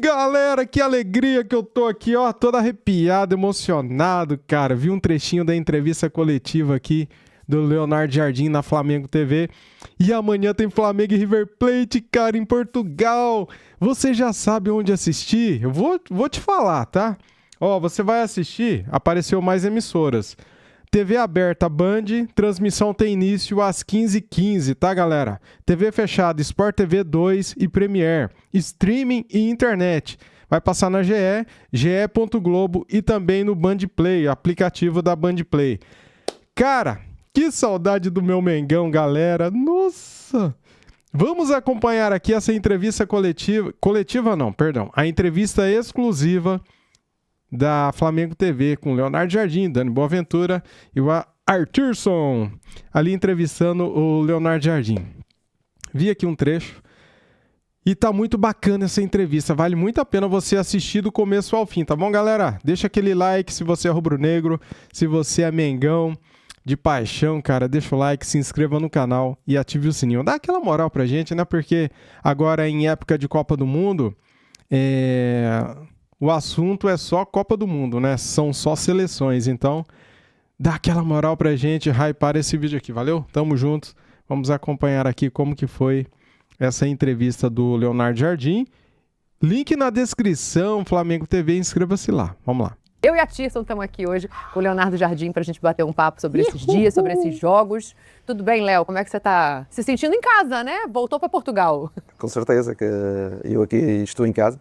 Galera, que alegria que eu tô aqui, ó, todo arrepiado, emocionado, cara. Vi um trechinho da entrevista coletiva aqui do Leonardo Jardim na Flamengo TV. E amanhã tem Flamengo e River Plate, cara, em Portugal. Você já sabe onde assistir? Eu vou te falar, tá? Ó, você vai assistir, apareceu mais emissoras. TV aberta Band, transmissão tem início às 15h15, tá, galera? TV fechada Sport TV 2 e Premiere, streaming e internet. Vai passar na GE, ge.globo e também no Band Play, aplicativo da Band Play. Cara, que saudade do meu Mengão, galera. Nossa! Vamos acompanhar aqui essa entrevista a entrevista exclusiva da Flamengo TV com Leonardo Jardim, Dani Boaventura e o Arthurson ali entrevistando o Leonardo Jardim. Vi aqui um trecho e tá muito bacana essa entrevista, vale muito a pena você assistir do começo ao fim, tá bom, galera? Deixa aquele like se você é rubro-negro, se você é mengão de paixão, cara, deixa o like, se inscreva no canal e ative o sininho. Dá aquela moral pra gente, né? Porque agora em época de Copa do Mundo, o assunto é só Copa do Mundo, né? São só seleções, então dá aquela moral pra gente, hypar esse vídeo aqui, valeu? Tamo juntos, vamos acompanhar aqui como que foi essa entrevista do Leonardo Jardim. Link na descrição, Flamengo TV, inscreva-se lá, vamos lá. Eu e a Tirson estamos aqui hoje com o Leonardo Jardim para a gente bater um papo sobre esses dias, sobre esses jogos. Tudo bem, Léo? Como é que você está se sentindo em casa, né? Voltou para Portugal. Com certeza que eu aqui estou em casa.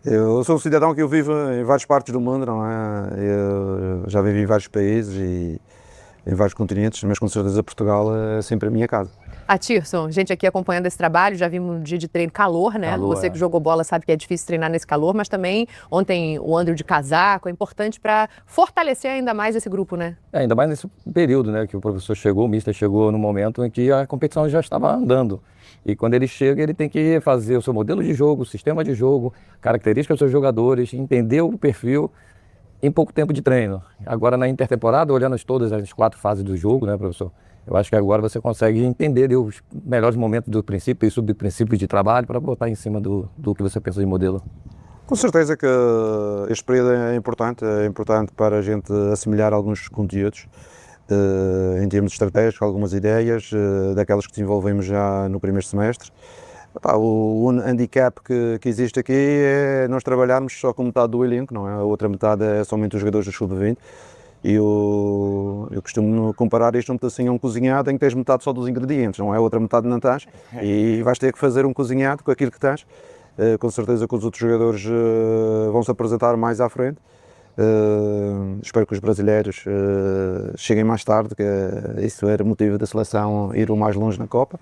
Eu sou um cidadão que eu vivo em várias partes do mundo, não é? Eu já vivi em vários países e em vários continentes, mas com certeza Portugal é sempre a minha casa. A Tirson, gente aqui acompanhando esse trabalho, já vimos um dia de treino calor, né? Calor, Você que jogou bola sabe que é difícil treinar nesse calor, mas também ontem o Andrew de casaco é importante para fortalecer ainda mais esse grupo, né? Ainda mais nesse período, né? Que o professor chegou, o mister chegou no momento em que a competição já estava andando. E quando ele chega, ele tem que fazer o seu modelo de jogo, o sistema de jogo, características dos seus jogadores, entender o perfil em pouco tempo de treino. Agora na intertemporada, olhando todas as 4 fases do jogo, né, professor? Eu acho que agora você consegue entender os melhores momentos do princípio e subprincípios de trabalho para botar em cima do que você pensa de modelo. Com certeza que este período é importante para a gente assimilar alguns conteúdos, em termos estratégicos, algumas ideias, daquelas que desenvolvemos já no primeiro semestre. O handicap que existe aqui é nós trabalharmos só com metade do elenco, não é? A outra metade é somente os jogadores do sub-20. E eu costumo comparar isto um pedacinho a um cozinhado em que tens metade só dos ingredientes, não é? A outra metade não tens, e vais ter que fazer um cozinhado com aquilo que tens. Com certeza que os outros jogadores vão se apresentar mais à frente. Espero que os brasileiros cheguem mais tarde, que isso era motivo da seleção ir o mais longe na Copa.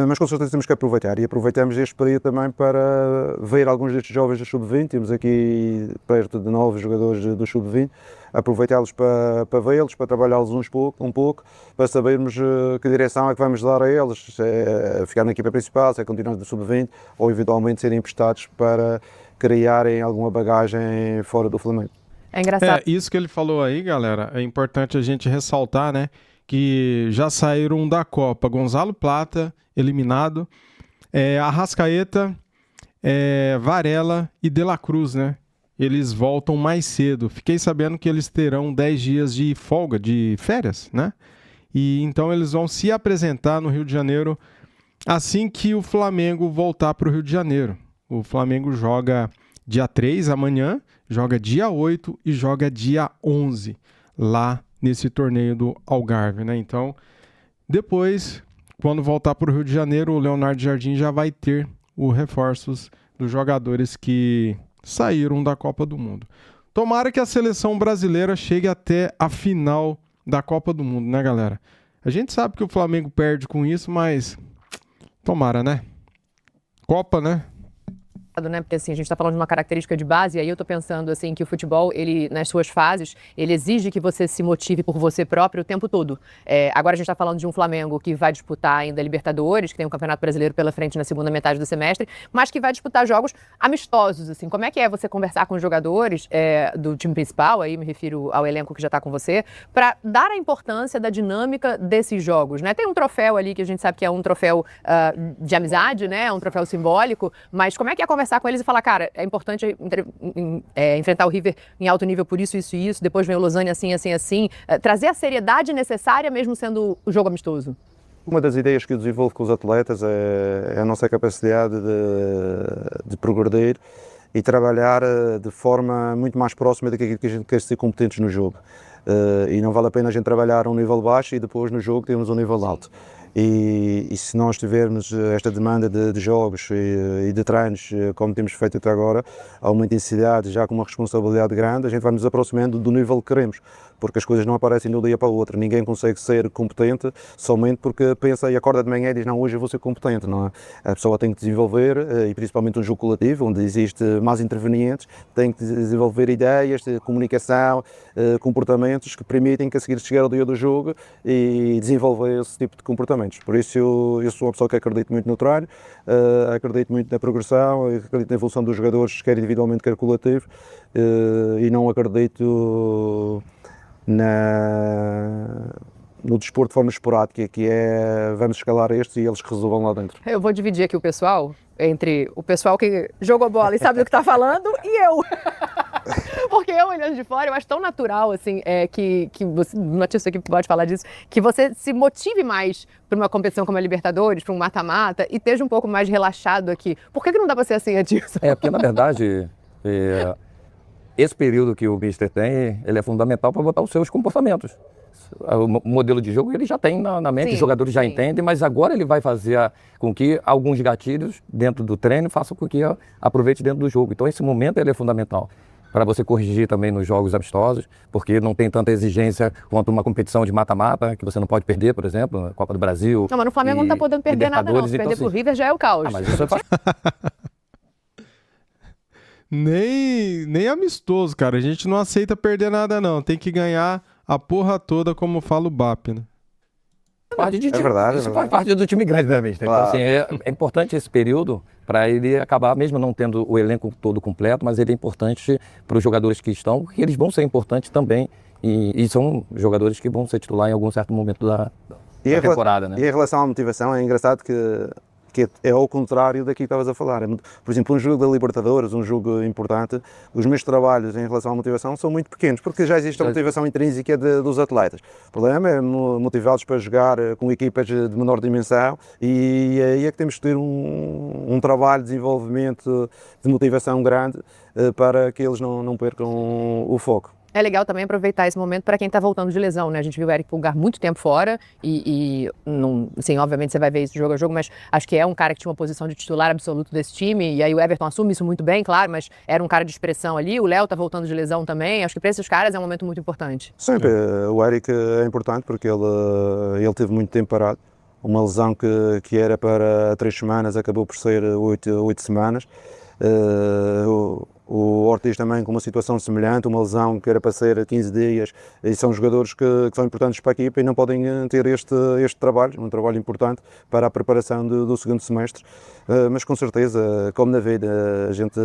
Mas com certeza temos que aproveitar, e aproveitamos este período também para ver alguns destes jovens do sub-20, temos aqui perto de 9 jogadores do sub-20, aproveitá-los para vê-los, para trabalhá-los um pouco, para sabermos que direção é que vamos dar a eles, se é ficar na equipa principal, se é continuar no sub-20, ou eventualmente serem emprestados para criarem alguma bagagem fora do Flamengo. É engraçado. Isso que ele falou aí, galera, é importante a gente ressaltar, né? Que já saíram da Copa Gonzalo Plata, eliminado, Arrascaeta, Varela e De La Cruz, né? Eles voltam mais cedo. Fiquei sabendo que eles terão 10 dias de folga, de férias, né? E então eles vão se apresentar no Rio de Janeiro assim que o Flamengo voltar para o Rio de Janeiro. O Flamengo joga dia 3 amanhã, joga dia 8 e joga dia 11 lá nesse torneio do Algarve, né? Então, depois, quando voltar para o Rio de Janeiro, o Leonardo Jardim já vai ter os reforços dos jogadores que saíram da Copa do Mundo. Tomara que a seleção brasileira chegue até a final da Copa do Mundo, né, galera? A gente sabe que o Flamengo perde com isso, mas tomara, né? Copa, né? Né? Porque assim, a gente está falando de uma característica de base, e aí eu estou pensando assim, que o futebol, ele, nas suas fases, ele exige que você se motive por você próprio o tempo todo. Agora a gente está falando de um Flamengo que vai disputar ainda a Libertadores, que tem um Campeonato Brasileiro pela frente na segunda metade do semestre, mas que vai disputar jogos amistosos. Assim. Como é que é você conversar com os jogadores do time principal, aí me refiro ao elenco que já está com você, para dar a importância da dinâmica desses jogos, né? Tem um troféu ali que a gente sabe que é um troféu de amizade, né? Um troféu simbólico, mas como é que é a conversa conversar com eles e falar, cara, é importante enfrentar o River em alto nível por isso, isso e isso, depois vem o Lausanne assim, assim, assim. Trazer a seriedade necessária mesmo sendo o jogo amistoso. Uma das ideias que eu desenvolvo com os atletas é a nossa capacidade de progredir e trabalhar de forma muito mais próxima daquilo que a gente quer ser competentes no jogo. E não vale a pena a gente trabalhar a um nível baixo e depois no jogo temos um nível alto. E se nós tivermos esta demanda de jogos e de treinos, como temos feito até agora, a uma intensidade, já com uma responsabilidade grande, a gente vai nos aproximando do nível que queremos, porque as coisas não aparecem de um dia para o outro. Ninguém consegue ser competente somente porque pensa e acorda de manhã e diz, não, hoje eu vou ser competente, não é? A pessoa tem que desenvolver, e principalmente um jogo coletivo, onde existe mais intervenientes, tem que desenvolver ideias de comunicação, comportamentos que permitem que a seguir chegar ao dia do jogo e desenvolver esse tipo de comportamentos. Por isso eu sou uma pessoa que acredito muito no treino, acredito muito na progressão, acredito na evolução dos jogadores, quer individualmente, quer coletivo, e não acredito no desporto de forma esporádica, que é vamos escalar estes e eles que resolvam lá dentro. Eu vou dividir aqui o pessoal, entre o pessoal que jogou bola e sabe do que está falando e eu. Porque eu, olhando de fora, eu acho tão natural, assim, que você, Matheus aqui pode falar disso, que você se motive mais para uma competição como a Libertadores, para um mata-mata, e esteja um pouco mais relaxado aqui. Por que não dá para ser assim, Adilson? Porque na verdade, esse período que o Mister tem, ele é fundamental para botar os seus comportamentos. O modelo de jogo ele já tem na mente, Sim, os jogadores já entendem, mas agora ele vai fazer com que alguns gatilhos dentro do treino façam com que aproveite dentro do jogo. Então esse momento ele é fundamental para você corrigir também nos jogos amistosos, porque não tem tanta exigência quanto uma competição de mata-mata, que você não pode perder, por exemplo, a Copa do Brasil. Não, mas no Flamengo não está podendo perder nada não, se perder pro River já é o caos. Mas isso Nem amistoso, cara. A gente não aceita perder nada, não. Tem que ganhar a porra toda, como fala o BAP, né? Verdade. Faz parte do time grande, né, Mister? Claro. Então, assim, é importante esse período para ele acabar, mesmo não tendo o elenco todo completo, mas ele é importante para os jogadores que estão, porque eles vão ser importantes também e são jogadores que vão ser titular em algum certo momento da temporada, né? E em relação à motivação, é engraçado que é ao contrário daqui que estavas a falar. Por exemplo, um jogo da Libertadores, um jogo importante, os meus trabalhos em relação à motivação são muito pequenos, porque já existe a motivação intrínseca dos atletas. O problema é motivá-los para jogar com equipas de menor dimensão e aí é que temos que ter um trabalho de desenvolvimento, de motivação grande para que eles não percam o foco. É legal também aproveitar esse momento para quem está voltando de lesão, né? A gente viu o Eric Pulgar muito tempo fora e não, assim, obviamente você vai ver isso jogo a jogo, mas acho que é um cara que tinha uma posição de titular absoluto desse time e aí o Everton assume isso muito bem, claro, mas era um cara de expressão ali. O Léo está voltando de lesão também. Acho que para esses caras é um momento muito importante. Sempre. O Eric é importante porque ele teve muito tempo parado. Uma lesão que era para 3 semanas acabou por ser 8 semanas. O Ortiz também com uma situação semelhante, uma lesão que era para ser 15 dias, e são jogadores que são importantes para a equipa e não podem ter este trabalho, um trabalho importante para a preparação do segundo semestre, mas com certeza, como na vida, a gente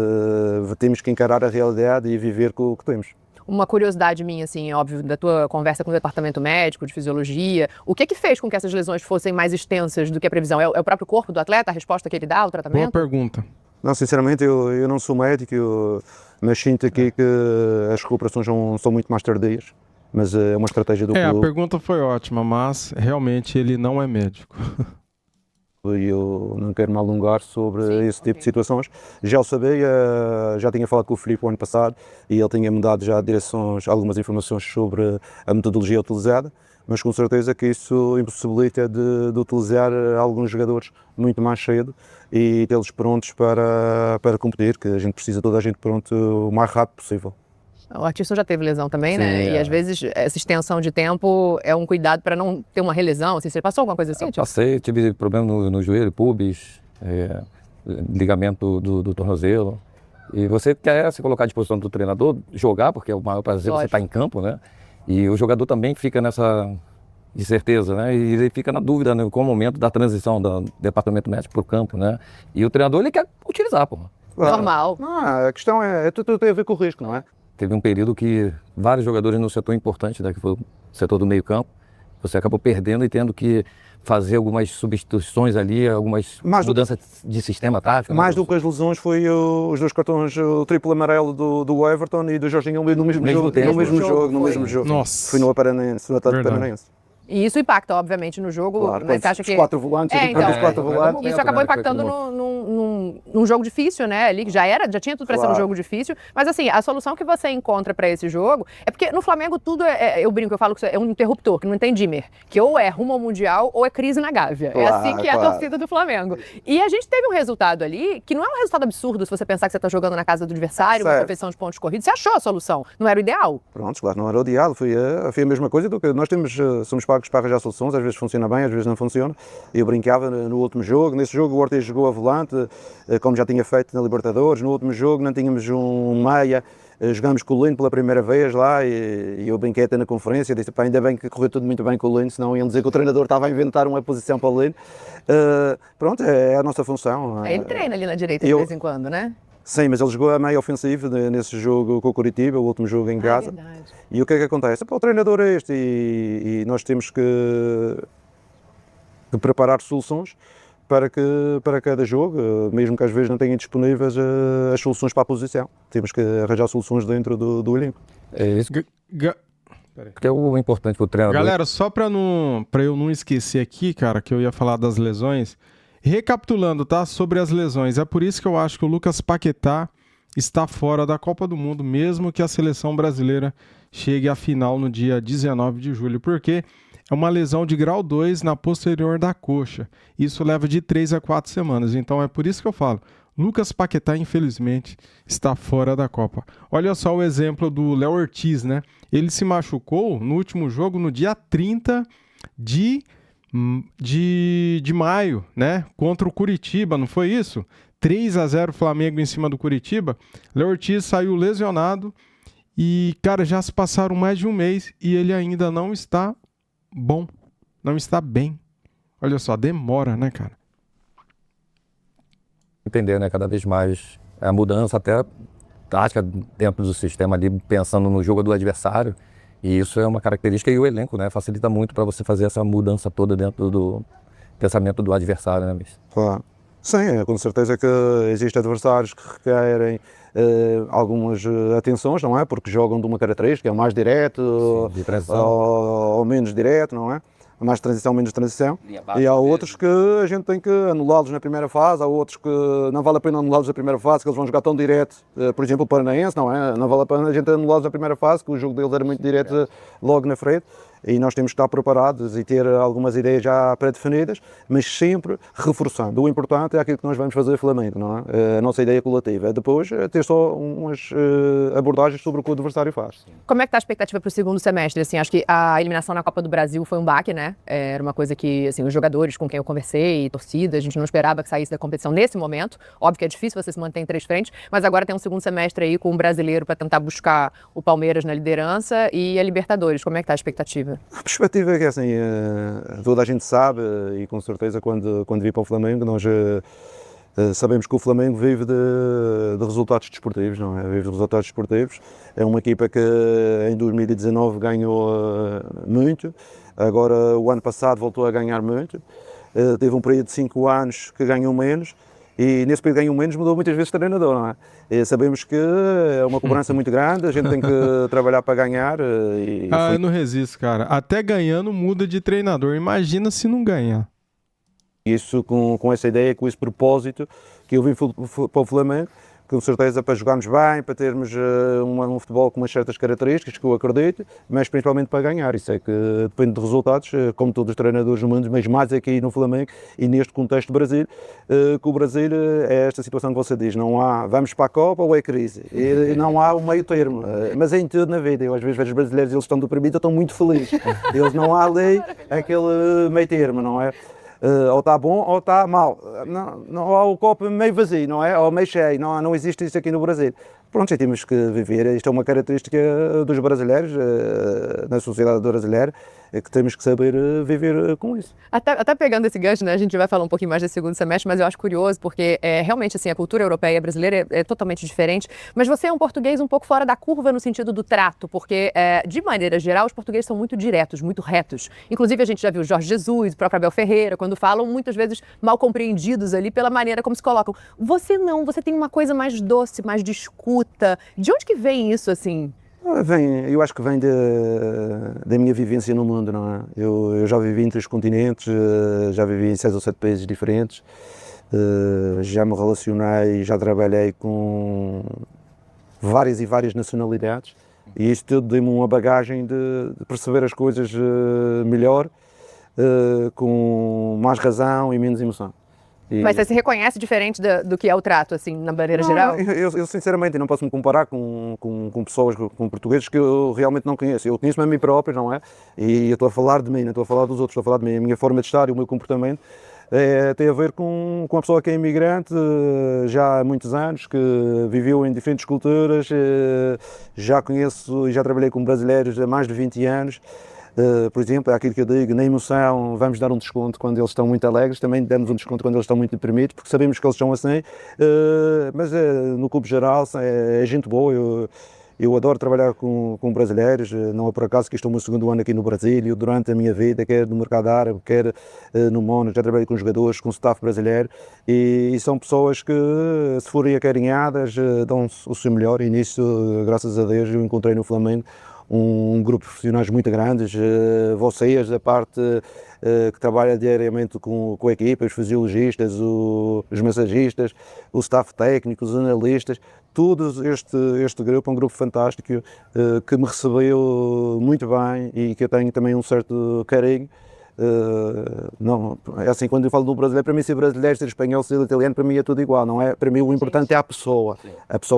temos que encarar a realidade e viver com o que temos. Uma curiosidade minha, assim, óbvio, da tua conversa com o departamento médico, de fisiologia, o que fez com que essas lesões fossem mais extensas do que a previsão? É o próprio corpo do atleta, a resposta que ele dá, o tratamento? Boa pergunta. Não, sinceramente, eu não sou médico, mas sinto aqui que as recuperações são muito mais tardias, mas é uma estratégia do clube. A pergunta foi ótima, mas realmente ele não é médico. E eu não quero me alongar sobre esse tipo de situações. Já o sabia, já tinha falado com o Filipe o ano passado e ele tinha-me dado já algumas informações sobre a metodologia utilizada, mas com certeza que isso impossibilita de utilizar alguns jogadores muito mais cedo e tê-los prontos para competir, que a gente precisa toda a gente pronto o mais rápido possível. O Artisson já teve lesão também, Sim, né? E às vezes essa extensão de tempo é um cuidado para não ter uma relesão. Assim, você passou alguma coisa assim? Eu passei, tive problema no joelho, pubis, ligamento do tornozelo. E você quer se colocar à disposição do treinador, jogar, porque é o maior prazer você estar em campo, né? E o jogador também fica nessa incerteza, né? E ele fica na dúvida, né, com o momento da transição do departamento médico para o campo, né? E o treinador, ele quer utilizar, pô. Normal. A questão tudo tem a ver com o risco, não é? Teve um período que vários jogadores no setor importante, né, que foi o setor do meio campo, Você acabou perdendo e tendo que fazer algumas substituições ali, algumas mudanças de sistema tático. Mais do que as lesões foi os 2 cartões, o triplo amarelo do Everton e do Jorginho no mesmo jogo. Nossa. Foi no Paranense, no Atlético Paranense. E isso impacta, obviamente, no jogo. Claro, Né? Você acha os que 4 volantes, os 4 volantes. isso acabou impactando num jogo difícil, né? Ali que já tinha tudo para ser um jogo difícil. Mas assim, a solução que você encontra para esse jogo é porque no Flamengo tudo eu brinco, eu falo que isso é um interruptor, que não tem dimmer, que ou é rumo ao Mundial ou é crise na Gávea. É assim que é a torcida do Flamengo. E a gente teve um resultado ali que não é um resultado absurdo se você pensar que você está jogando na casa do adversário, uma competição de pontos corridos. Você achou a solução? Não era o ideal? Pronto, claro, não era o ideal. Foi a mesma coisa do que nós somos pagos para arranjar soluções, às vezes funciona bem, às vezes não funciona. Eu brincava no último jogo, nesse jogo o Ortiz jogou a volante, como já tinha feito na Libertadores. No último jogo não tínhamos um meia, jogámos com o Lino pela primeira vez lá e eu brinquei até na conferência, disse, pá, ainda bem que correu tudo muito bem com o Lino, senão iam dizer que o treinador estava a inventar uma posição para o Lino. Pronto, é a nossa função. Ele treina ali na direita de vez em quando, né? Sim, mas ele jogou a meio ofensivo nesse jogo com o Curitiba, o último jogo em casa. E o que é que acontece? O treinador é este e nós temos que preparar soluções para cada jogo, mesmo que às vezes não tenham disponíveis as soluções para a posição. Temos que arranjar soluções dentro do elenco. É isso que é o importante para o treinador. Galera, só para eu não esquecer aqui, cara, que eu ia falar das lesões. Recapitulando, tá? Sobre as lesões. É por isso que eu acho que o Lucas Paquetá está fora da Copa do Mundo, mesmo que a seleção brasileira chegue à final no dia 19 de julho, porque é uma lesão de grau 2 na posterior da coxa. Isso leva de 3 a 4 semanas. Então é por isso que eu falo, Lucas Paquetá, infelizmente, está fora da Copa. Olha só o exemplo do Léo Ortiz, né? Ele se machucou no último jogo no dia 30 de maio, né? Contra o Curitiba, não foi isso? 3-0 Flamengo em cima do Curitiba. Léo Ortiz saiu lesionado e, cara, já se passaram mais de um mês e ele ainda não está bom, não está bem. Olha só, demora, né, cara? Entender, né? Cada vez mais a mudança até tática dentro do sistema ali, pensando no jogo do adversário. E isso é uma característica e o elenco, né? Facilita muito para você fazer essa mudança toda dentro do pensamento do adversário, né, Mister? Claro. Sim, com certeza que existem adversários que requerem algumas atenções, não é? Porque jogam de uma característica, é mais direto, sim, de transição. ou menos direto, não é? Mais transição, menos transição. E há outros que a gente tem que anulá-los na primeira fase, há outros que não vale a pena anulá-los na primeira fase, que eles vão jogar tão direto, por exemplo, o Paranaense, não é? Não vale a pena a gente anulá-los na primeira fase, que o jogo deles era muito direto logo na frente. E nós temos que estar preparados e ter algumas ideias já pré-definidas, mas sempre reforçando. O importante é aquilo que nós vamos fazer Flamengo, não é? A nossa ideia colativa. Depois, ter só umas abordagens sobre o que o adversário faz. Como é que está a expectativa para o segundo semestre? Assim, acho que a eliminação na Copa do Brasil foi um baque, né? Era uma coisa que, assim, os jogadores com quem eu conversei, torcida, a gente não esperava que saísse da competição nesse momento. Óbvio que é difícil você se manter em 3 frentes, mas agora tem um segundo semestre aí com o brasileiro para tentar buscar o Palmeiras na liderança e a Libertadores. Como é que está a expectativa? A perspectiva é que, assim, toda a gente sabe, e com certeza quando vir para o Flamengo, nós sabemos que o Flamengo vive de resultados desportivos, não é? Vive de resultados desportivos. É uma equipa que em 2019 ganhou muito, agora o ano passado voltou a ganhar muito, teve um período de 5 anos que ganhou menos, e nesse período ganhou menos mudou muitas vezes de treinador, não é? E sabemos que é uma cobrança muito grande, a gente tem que trabalhar para ganhar. Eu não resisto, cara. Até ganhando muda de treinador, imagina se não ganhar. Isso com essa ideia, com esse propósito que eu vim para o Flamengo, com certeza para jogarmos bem, para termos um futebol com umas certas características, que eu acredito, mas principalmente para ganhar. Isso é que depende de resultados, como todos os treinadores do mundo, mas mais aqui no Flamengo e neste contexto do Brasil, que o Brasil é esta situação que você diz, não há vamos para a Copa ou é crise, e não há o meio termo, mas é em tudo na vida. Eu às vezes vejo os brasileiros, eles estão deprimidos, estão muito felizes, eles não há ali aquele meio termo, não é? Ou está bom ou está mal, não há o copo meio vazio, não é? Ou meio cheio, não existe isso aqui no Brasil. Pronto, já temos que viver. Isto é uma característica dos brasileiros, na sociedade brasileira, que temos que saber viver com isso. Até pegando esse gancho, né, a gente vai falar um pouquinho mais desse segundo semestre, mas eu acho curioso, porque realmente assim, a cultura europeia e a brasileira é totalmente diferente, mas você é um português um pouco fora da curva no sentido do trato, porque, de maneira geral, os portugueses são muito diretos, muito retos. Inclusive, a gente já viu Jorge Jesus, o próprio Abel Ferreira, quando falam, muitas vezes mal compreendidos ali pela maneira como se colocam. Você não, você tem uma coisa mais doce, mais de escuta. De onde que vem isso, assim? Eu acho que vem da minha vivência no mundo, não é? Eu já vivi em 3 continentes, já vivi em 6 ou 7 países diferentes, já me relacionei, já trabalhei com várias e várias nacionalidades, e isto tudo deu-me uma bagagem de perceber as coisas melhor, com mais razão e menos emoção. Mas você se reconhece diferente do que é o trato, assim, na maneira geral? Eu sinceramente não posso me comparar com pessoas, com portugueses que eu realmente não conheço. Eu conheço-me a mim próprio, não é? E eu estou a falar de mim, não estou a falar dos outros, estou a falar de mim. A minha forma de estar e o meu comportamento tem a ver com a pessoa que é imigrante já há muitos anos, que viveu em diferentes culturas, já conheço e já trabalhei com brasileiros há mais de 20 anos. Por exemplo, é aquilo que eu digo, na emoção vamos dar um desconto quando eles estão muito alegres, também damos um desconto quando eles estão muito deprimidos, porque sabemos que eles são assim, mas no clube geral é gente boa. Eu adoro trabalhar com brasileiros, não é por acaso que estou o meu segundo ano aqui no Brasil. Eu, durante a minha vida, quer no mercado árabe, quer no Mónaco, já trabalhei com jogadores, com staff brasileiro, e são pessoas que, se forem acarinhadas, dão o seu melhor, e nisso, graças a Deus, eu encontrei no Flamengo um grupo de profissionais muito grandes, vocês, da parte que trabalha diariamente com a equipa, os fisiologistas, os massagistas, o staff técnico, os analistas, todo este grupo é um grupo fantástico que me recebeu muito bem e que eu tenho também um certo carinho. Não, é assim, quando eu falo do brasileiro, para mim ser brasileiro, ser espanhol, ser italiano, para mim é tudo igual, não é? Para mim o importante é a pessoa,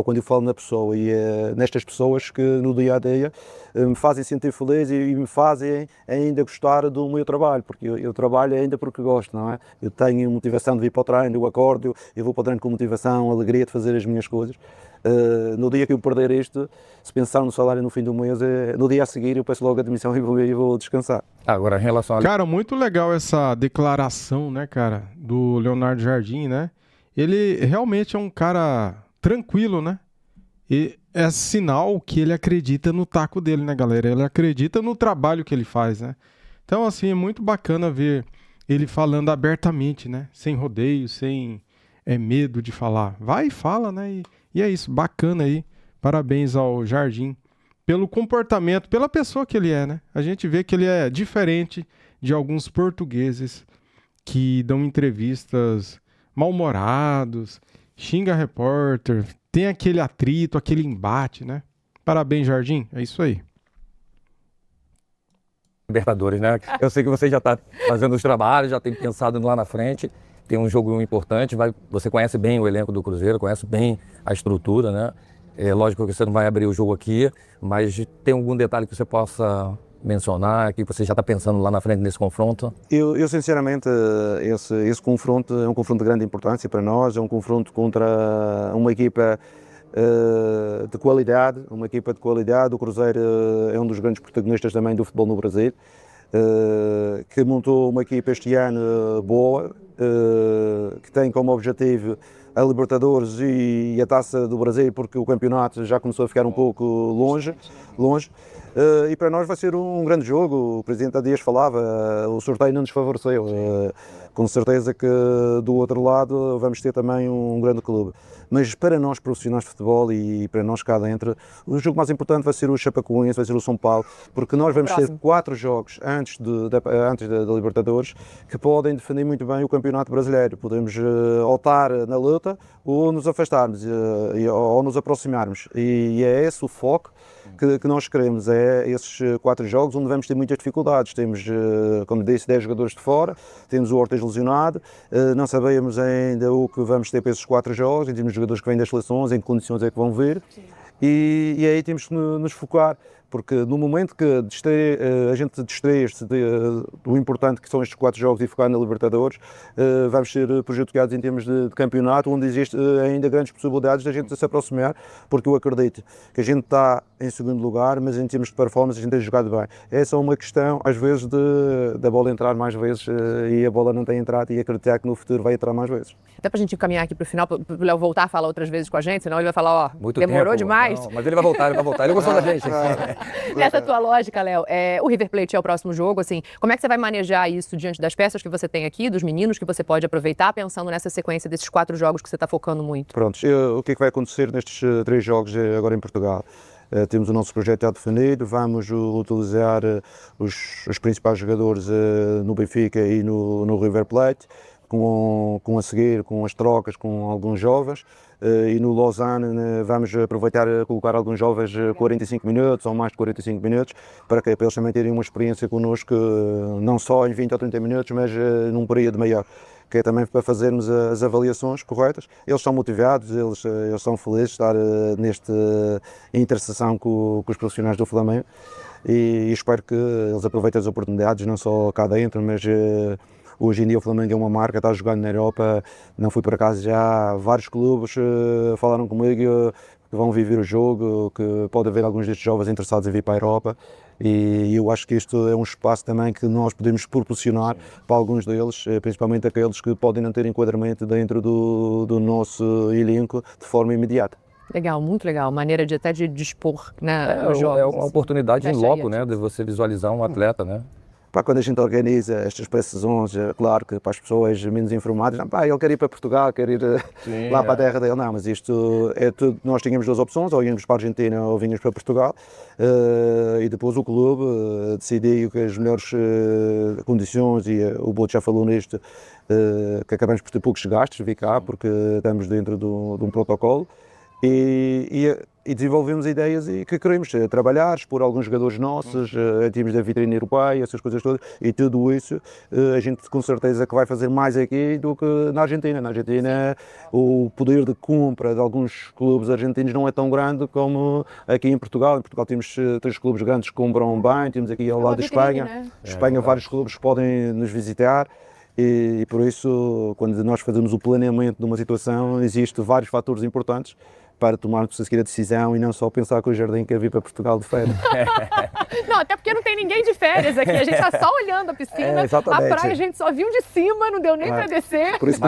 quando eu falo na pessoa, e nestas pessoas que no dia a dia me fazem sentir feliz e me fazem ainda gostar do meu trabalho, porque eu trabalho ainda porque gosto, não é? Eu tenho motivação de vir para o treino, eu acordo, eu vou para o treino com motivação, alegria de fazer as minhas coisas. No dia que eu perder isto, se pensar no salário no fim do mês, no dia a seguir eu peço logo a demissão e vou descansar. Agora, em relação a... Cara, muito legal essa declaração, né, cara, do Leonardo Jardim, né? Ele realmente é um cara tranquilo, né? E é sinal que ele acredita no taco dele, né, galera? Ele acredita no trabalho que ele faz, né? Então, assim, é muito bacana ver ele falando abertamente, né? Sem rodeio, sem medo de falar. Vai e fala, né? E é isso, bacana aí. Parabéns ao Jardim pelo comportamento, pela pessoa que ele é, né? A gente vê que ele é diferente de alguns portugueses que dão entrevistas mal-humorados, xinga repórter, tem aquele atrito, aquele embate, né? Parabéns, Jardim, é isso aí. Libertadores, né? Eu sei que você já está fazendo os trabalhos, já tem pensado lá na frente, tem um jogo importante, você conhece bem o elenco do Cruzeiro, conhece bem a estrutura, né? É lógico que você não vai abrir o jogo aqui, mas tem algum detalhe que você possa mencionar, que você já está pensando lá na frente nesse confronto? Eu sinceramente, esse confronto é um confronto de grande importância para nós, é um confronto contra uma equipa de qualidade, o Cruzeiro é um dos grandes protagonistas também do futebol no Brasil, que montou uma equipa este ano boa, que tem como objetivo a Libertadores e a Taça do Brasil, porque o campeonato já começou a ficar um pouco longe. E para nós vai ser um grande jogo. O Presidente há dias falava, o sorteio não nos favoreceu. Com certeza que do outro lado vamos ter também um grande clube. Mas para nós profissionais de futebol e para nós cá dentro, o jogo mais importante vai ser o Chapecoense, vai ser o São Paulo, porque nós vamos ter 4 jogos antes da Libertadores que podem definir muito bem o Campeonato Brasileiro. Podemos optar na luta ou nos afastarmos ou nos aproximarmos. E é esse o foco que nós queremos, é esses 4 jogos onde vamos ter muitas dificuldades. Temos, como disse, 10 jogadores de fora, temos o Ortiz lesionado, não sabemos ainda o que vamos ter para esses 4 jogos, temos jogadores que vêm das seleções, em que condições é que vão vir, e aí temos que nos focar porque no momento que a gente distrai-se do importante que são estes 4 jogos e focar na Libertadores, vamos ser prejudicados em termos de campeonato, onde existe ainda grandes possibilidades da gente se aproximar, porque eu acredito que a gente está em segundo lugar, mas em termos de performance a gente tem jogado bem. Essa é uma questão, às vezes, da bola entrar mais vezes e a bola não tem entrado, e acreditar que no futuro vai entrar mais vezes. Até pra gente encaminhar aqui pro final, pro Léo voltar a falar outras vezes com a gente, senão ele vai falar, ó, Muito demorou tempo. demais. Não, mas ele vai voltar, Ele gostou da gente. Nessa tua lógica, Léo, o River Plate é o próximo jogo, assim, como é que você vai manejar isso diante das peças que você tem aqui, dos meninos que você pode aproveitar, pensando nessa sequência desses 4 jogos que você está focando muito? Pronto, o que é que vai acontecer nestes 3 jogos agora em Portugal? Temos o nosso projeto já definido, vamos utilizar os principais jogadores no Benfica e no River Plate, com a seguir, com as trocas com alguns jovens, e no Lausanne vamos aproveitar a colocar alguns jovens 45 minutos ou mais de 45 minutos, para eles também terem uma experiência connosco, não só em 20 ou 30 minutos, mas num período maior, que é também para fazermos as avaliações corretas. Eles são motivados, eles são felizes de estar nesta interseção com os profissionais do Flamengo, e espero que eles aproveitem as oportunidades, não só cá dentro, mas hoje em dia o Flamengo é uma marca, está jogando na Europa, não fui por acaso, já vários clubes falaram comigo que vão viver o jogo, que pode haver alguns destes jovens interessados em vir para a Europa, e eu acho que isto é um espaço também que nós podemos proporcionar para alguns deles, principalmente aqueles que podem não ter enquadramento dentro do nosso elenco de forma imediata. Legal, muito legal. Maneira de até de dispor, né, os jogos. É uma oportunidade em Fecha aí, loco, né, de você visualizar um atleta, né? Quando a gente organiza estas pré-sessões, claro que para as pessoas menos informadas, ele quer ir para Portugal, quer ir lá para a terra dele. Não, mas isto é tudo. Nós tínhamos 2 opções, ou íamos para a Argentina ou vínhamos para Portugal, e depois o clube decidiu que as melhores condições, e o Boto já falou nisto, que acabamos por ter poucos gastos, vir cá, porque estamos dentro de um protocolo. E desenvolvemos ideias e que queremos trabalhar, expor alguns jogadores nossos, em termos da vitrine europeia, essas coisas todas, e tudo isso a gente com certeza que vai fazer mais aqui do que na Argentina. Na Argentina o poder de compra de alguns clubes argentinos não é tão grande como aqui em Portugal. Em Portugal temos 3 clubes grandes que compram bem, temos aqui ao lado da Espanha. Né? Espanha, vários clubes podem nos visitar. E por isso, quando nós fazemos o planeamento de uma situação, existem vários fatores importantes para tomarmos a seguir a decisão e não só pensar que o Jardim quer vir para Portugal de férias. Não, até porque não tem ninguém de férias aqui, a gente está só olhando a piscina, a praia a gente só viu de cima, não deu nem para descer. Por isso,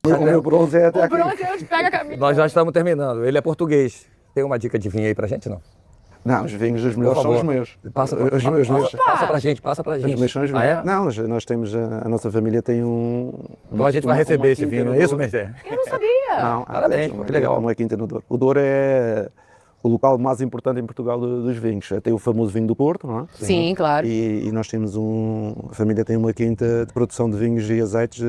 o meu bronze é até O aqui. bronze é onde pega a camisa. Nós já estamos terminando. Ele é português. Tem uma dica de vinho aí pra gente, não? Não, os vinhos, os melhores Por são os favor. meus. Passa pra gente. Os meus são os meus. Ah, é? Não, nós temos, a nossa família tem Então a gente vai receber esse vinho, é isso, Mercê? Eu não sabia. Não, Parabéns, que legal. Uma quinta no Douro. O Douro é o local mais importante em Portugal dos vinhos. Tem o famoso vinho do Porto, não é? Sim, claro. E nós temos a família tem uma quinta de produção de vinhos e azeites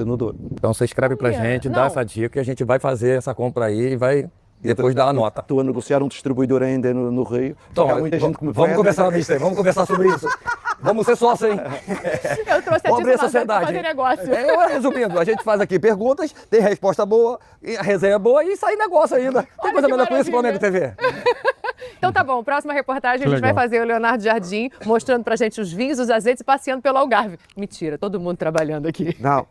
no Douro. Então você escreve pra Olha, gente, não. dá essa dica e a gente vai fazer essa compra aí e vai depois dar a nota. Estou a negociar um distribuidor ainda no Rio. Então, Há muita gente que me vamos pede. conversar, mister, vamos conversar sobre isso. Vamos ser sócios, hein? Eu trouxe a Vamos abrir a Tito Nazaré pra sociedade. fazer negócio. Resumindo, a gente faz aqui perguntas, tem resposta boa, e a resenha é boa e sai negócio ainda. Tem Olha coisa que melhor que isso, maravilha. Flamengo TV? Então tá bom, próxima reportagem a gente legal. vai fazer o Leonardo Jardim mostrando pra gente os vinhos, os azeites e passeando pelo Algarve. Mentira, todo mundo trabalhando aqui. Não.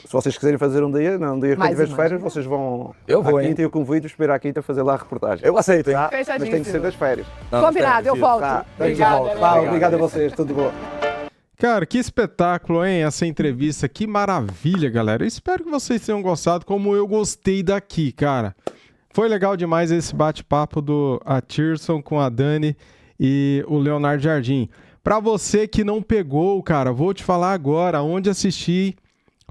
Se vocês quiserem fazer um dia que Mais tiver de uma. férias, vocês vão Eu vou, à hein? quinta e eu convido esperar a quinta a fazer lá a reportagem. Eu aceito, hein? Tá? Mas tem que Fechadíssimo. ser das férias. Não, Combinado, eu volto. Tá, Obrigada, Tá, Léo. obrigado a vocês, tudo bom. Cara, que espetáculo, hein? Essa entrevista, que maravilha, galera. Eu espero que vocês tenham gostado como eu gostei daqui, cara. Foi legal demais esse bate-papo do Tirson com a Dani e o Leonardo Jardim. Pra você que não pegou, cara, vou te falar agora onde assistir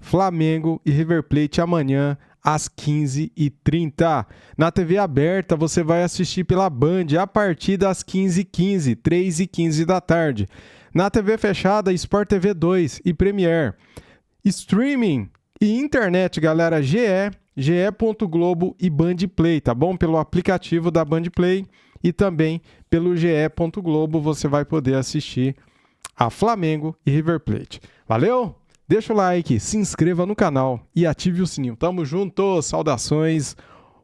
Flamengo e River Plate amanhã às 15h30. Na TV aberta você vai assistir pela Band a partir das 15h15, 3h15 da tarde. Na TV fechada, Sport TV 2 e Premiere. Streaming e internet, galera, ge.globo e Bandplay, tá bom? Pelo aplicativo da Bandplay e também pelo ge.globo você vai poder assistir a Flamengo e River Plate. Valeu? Deixa o like, se inscreva no canal e ative o sininho. Tamo junto, saudações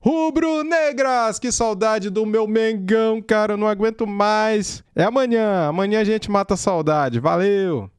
Rubro-negras, que saudade do meu Mengão, cara, eu não aguento mais. É amanhã a gente mata a saudade. Valeu!